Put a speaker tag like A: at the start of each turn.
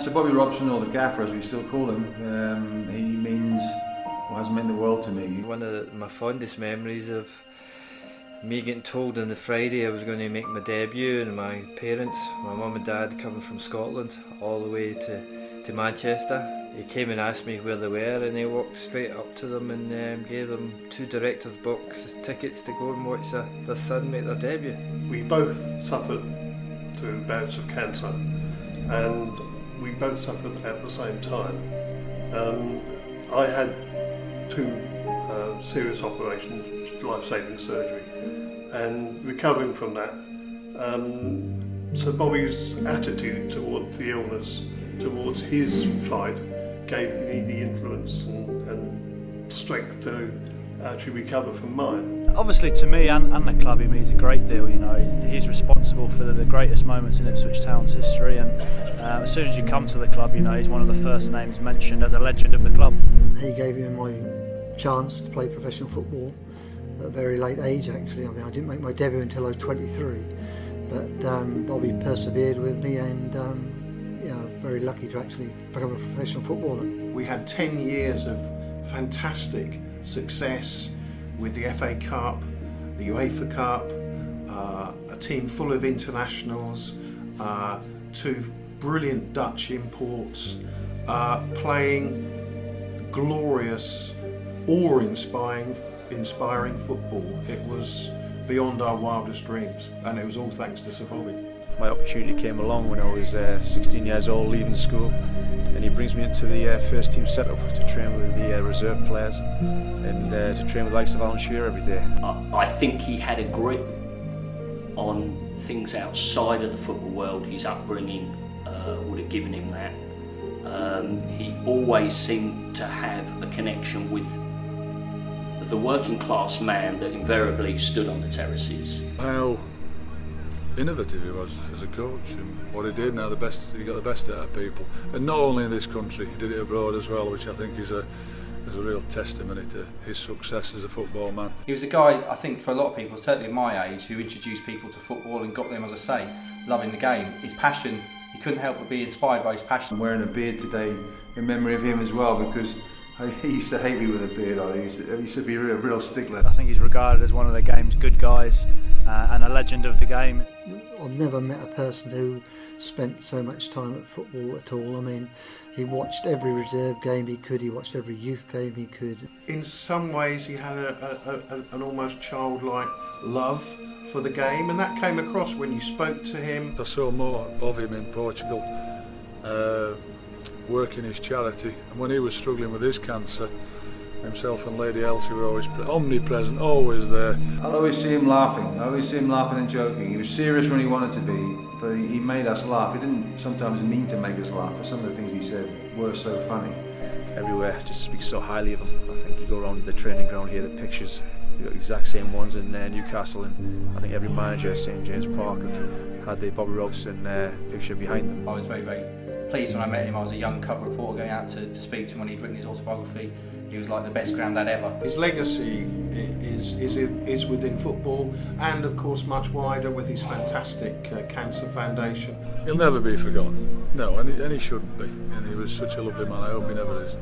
A: Sir Bobby Robson, or the Gaffer as we still call him, he means, or has meant the world to me.
B: One of my fondest memories of me getting told on the Friday I was going to make my debut, and my parents, my mum and dad, coming from Scotland all the way to Manchester. He came and asked me where they were, and I walked straight up to them and gave them 2 director's box tickets to go and watch their son make their debut.
C: We both suffered through bouts of cancer, and we both suffered at the same time. I had 2 serious operations, life-saving surgery, and recovering from that, Sir Bobby's attitude towards the illness, towards his fight, gave me the influence and strength to actually recover from mine.
D: Obviously, to me and the club, he means a great deal. You know, he's responsible for the greatest moments in Ipswich Town's history, and as soon as you come to the club, you know, he's one of the first names mentioned as a legend of the club.
E: He gave me my chance to play professional football at a very late age, actually. I mean, I didn't make my debut until I was 23, but Bobby persevered with me, and very lucky to actually become a professional footballer.
F: We had 10 years of fantastic success with the FA Cup, the UEFA Cup, a team full of internationals, 2 brilliant Dutch imports, playing glorious, awe-inspiring football. It was beyond our wildest dreams, and it was all thanks to Sir Bobby.
G: My opportunity came along when I was 16 years old, leaving school, and he brings me into the first team setup to train with the reserve players and to train with the likes of Alan Shearer every day.
H: I think he had a grip on things outside of the football world. His upbringing would have given him that. He always seemed to have a connection with the working class man that invariably stood on the terraces.
I: How innovative he was as a coach, and what he did, he got the best out of people, and not only in this country, he did it abroad as well, which I think is a real testimony to his success as a football man.
J: He was a guy, I think, for a lot of people, certainly my age, who introduced people to football and got them, as I say, loving the game. His passion, you couldn't help but be inspired by his passion.
A: I'm wearing a beard today in memory of him as well, because he used to hate me with a beard on. He used to be a real stickler.
D: I think he's regarded as one of the game's good guys and a legend of the game.
E: I've never met a person who spent so much time at football at all. I mean, he watched every reserve game he could, he watched every youth game he could.
F: In some ways he had an almost childlike love for the game, and that came across when you spoke to him.
I: I saw more of him in Portugal, working his charity, and when he was struggling with his cancer, himself and Lady Elsie were always omnipresent, always there.
A: I'd always see him laughing. I always see him laughing and joking. He was serious when he wanted to be, but he made us laugh. He didn't sometimes mean to make us laugh, but some of the things he said were so funny.
G: Everywhere just speaks so highly of him. I think you go around the training ground here, the pictures, you've got the exact same ones in Newcastle, and I think every manager at St James Park have had the Bobby Robson picture behind them.
J: I was very, very pleased when I met him. I was a young cub reporter going out to speak to him when he'd written his autobiography. He was like the best granddad ever.
F: His legacy is within football, and of course much wider with his fantastic cancer foundation.
I: He'll never be forgotten, no, and he shouldn't be, and he was such a lovely man. I hope he never is.